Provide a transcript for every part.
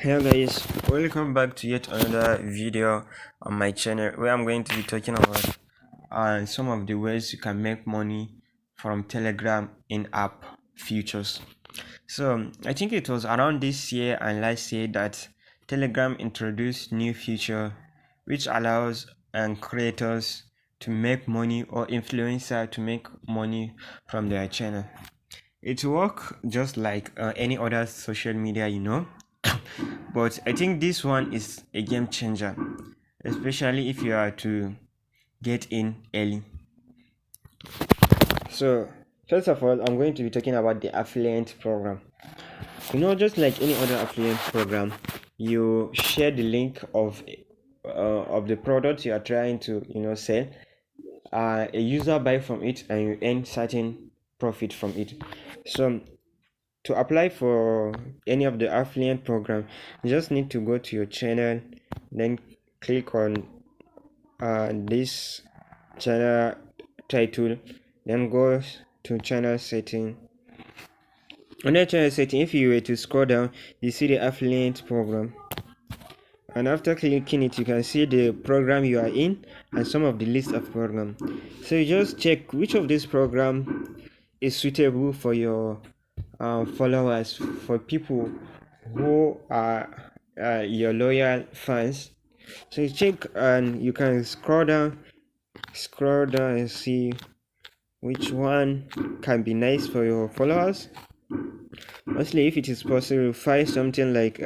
Hello guys, welcome back to yet another video on my channel where I'm going to be talking about some of the ways you can make money from Telegram in-app features. So I think it was around this year and last year that Telegram introduced new feature which allows creators to make money or influencer to make money from their channel. It works just like any other social media. But I think this one is a game changer, especially if you are to get in early. So first of all, I'm going to be talking about the affiliate program. Just like any other affiliate program, you share the link of the product you are trying to sell. A user buy from it and you earn certain profit from it. So to apply for any of the affiliate program, you just need to go to your channel, then click on this channel title, then go to channel setting. Under channel setting, if you were to scroll down, you see the affiliate program, and after clicking it you can see the program you are in and some of the list of program. So you just check which of this program is suitable for your followers, for people who are your loyal fans. So you check and you can scroll down and see which one can be nice for your followers. Mostly if it is possible, find something like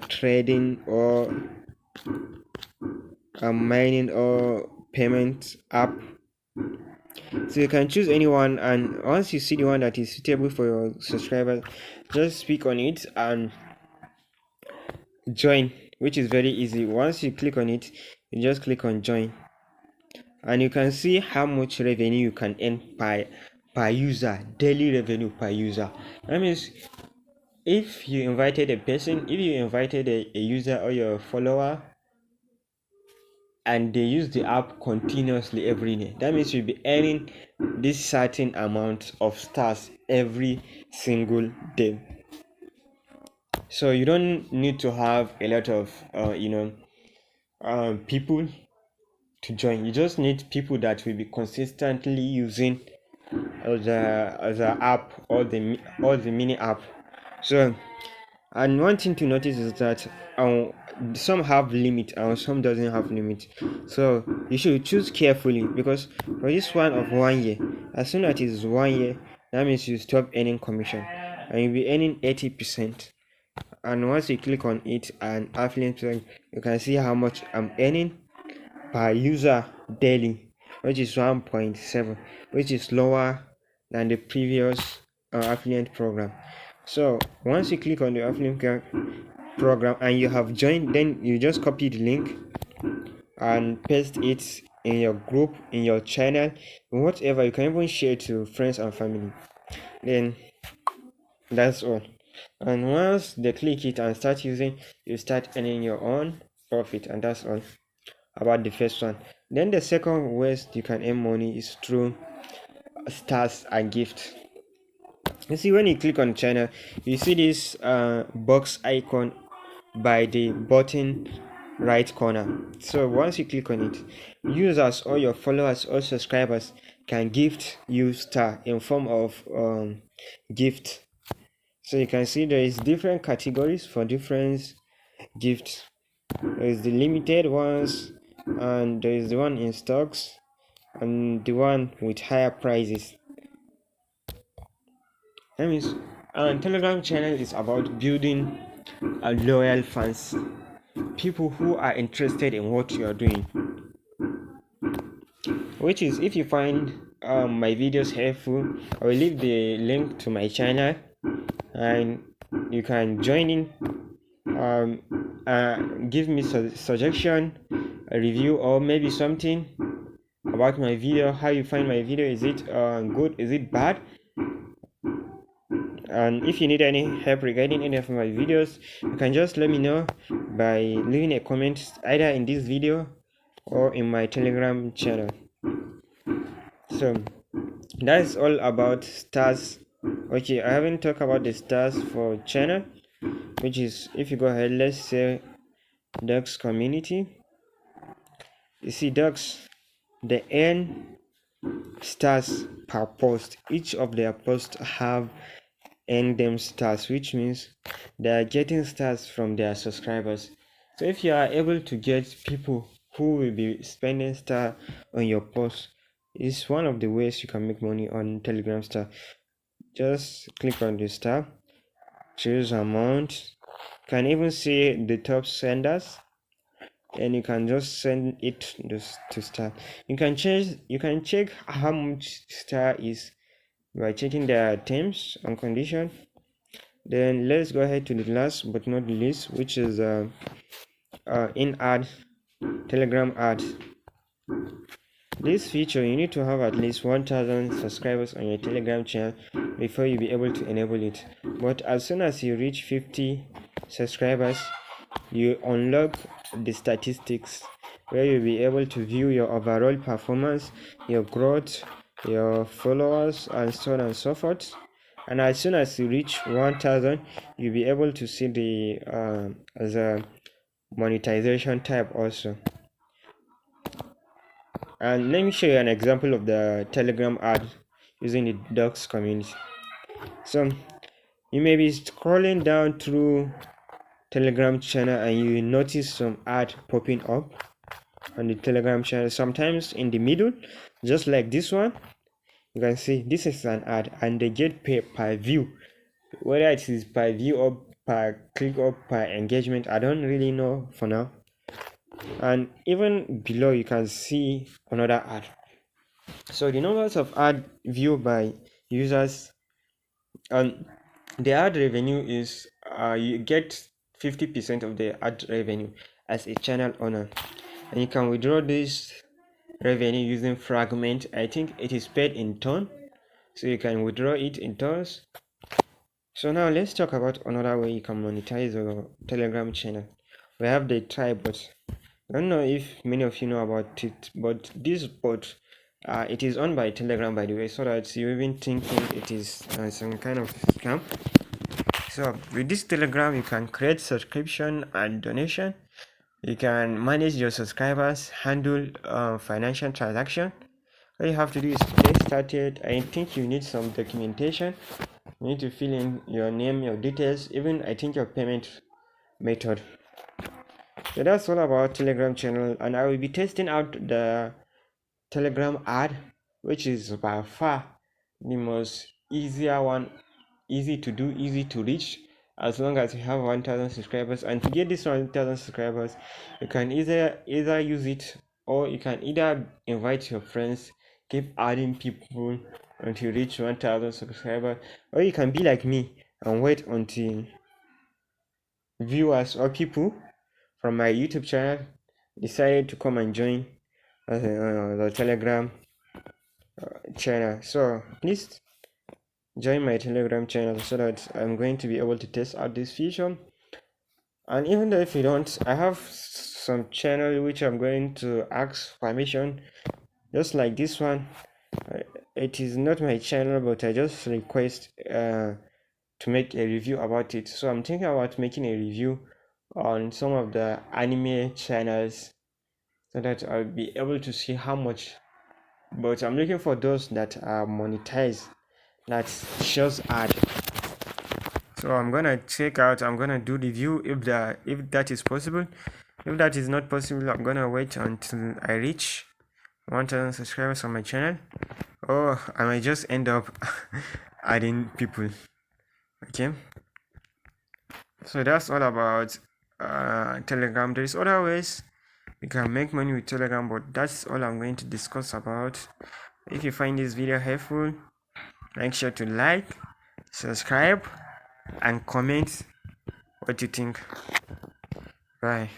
trading or mining or payment app. So you can choose anyone, and once you see the one that is suitable for your subscribers, just click on it and join, which is very easy. Once you click on it, you just click on join, and you can see how much revenue you can earn per user, daily revenue per user. That means if you invited a user or your follower and they use the app continuously every day, that means you'll be earning this certain amount of stars every single day. So you don't need to have a lot of people to join. You just need people that will be consistently using the app or the mini app. So, and one thing to notice is that some have limit and some doesn't have limit. So you should choose carefully, because for this one of 1 year, as soon as it is 1 year, that means you stop earning commission and you'll be earning 80%. And once you click on it and affiliate, you can see how much I'm earning per user daily, which is 1.7, which is lower than the previous affiliate program. So once you click on the affiliate program and you have joined, then you just copy the link and paste it in your group, in your channel, whatever. You can even share to friends and family. Then that's all. And once they click it and start using, you start earning your own profit, and that's all about the first one. Then the second ways you can earn money is through stars and gifts. You see, when you click on channel, you see this box icon by the bottom right corner. So once you click on it, users or your followers or subscribers can gift you star in form of gift. So you can see there is different categories for different gifts. There is the limited ones, and there is the one in stocks, and the one with higher prices. That means Telegram channel is about building a loyal fans, people who are interested in what you are doing. Which is, if you find my videos helpful, I will leave the link to my channel and you can join in. Give me suggestion, a review, or maybe something about my video, how you find my video. Is it good, is it bad? And if you need any help regarding any of my videos, you can just let me know by leaving a comment either in this video or in my Telegram channel. So that's all about stars. Okay, I haven't talked about the stars for channel. which is, if you go ahead, let's say ducks community. You see ducks, they earn stars per post. Each of their posts have earned them stars, which means they are getting stars from their subscribers. So if you are able to get people who will be spending star on your post, it's one of the ways you can make money on Telegram star. Just click on the star, choose amount, you can even see the top senders, and you can just send it to star. You can check how much star is by checking the terms and condition. Then let's go ahead to the last but not the least, which is in ad, Telegram ad. This feature, you need to have at least 1000 subscribers on your Telegram channel before you be able to enable it. But as soon as you reach 50 subscribers, you unlock the statistics where you'll be able to view your overall performance, your growth, your followers, and so on and so forth. And as soon as you reach 1000, you'll be able to see the as a monetization tab also. And let me show you an example of the Telegram ad using the docs community. So you may be scrolling down through Telegram channel and you notice some ad popping up on the Telegram channel, sometimes in the middle, just like this one. You can see this is an ad and they get paid per view, whether it is per view or per click or per engagement, I don't really know for now. And even below you can see another ad. So the numbers of ad viewed by users, and the ad revenue is you get 50% of the ad revenue as a channel owner, and you can withdraw this revenue using fragment. I think it is paid in turn, so you can withdraw it in turns. So now let's talk about another way you can monetize your Telegram channel. We have the tribe bot. I don't know if many of you know about it, but this bot, it is owned by Telegram, by the way, so that you even thinking it is some kind of scam. So with this Telegram, you can create subscription and donation. You can manage your subscribers, handle financial transaction. All you have to do is get started. I think you need some documentation. You need to fill in your name, your details, even I think your payment method. So that's all about Telegram channel, and I will be testing out the Telegram ad, which is by far the most easier one, easy to do, easy to reach, as long as you have 1000 subscribers. And to get this 1000 subscribers, you can either use it, or you can either invite your friends, keep adding people until you reach 1000 subscribers, or you can be like me and wait until viewers or people from my YouTube channel decided to come and join the Telegram channel. So please join my Telegram channel so that I'm going to be able to test out this feature. And even though if you don't, I have some channel which I'm going to ask permission, just like this one. It is not my channel, but I just request to make a review about it. So I'm thinking about making a review on some of the anime channels so that I'll be able to see how much. But I'm looking for those that are monetized, that shows ad. So I'm gonna do review if that is possible. If that is not possible, I'm gonna wait until I reach 1000 subscribers on my channel, or I might just end up adding people. Okay, so that's all about Telegram. There's other ways you can make money with Telegram, but that's all I'm going to discuss about. If you find this video helpful, make sure to like, subscribe, and comment what you think. Bye.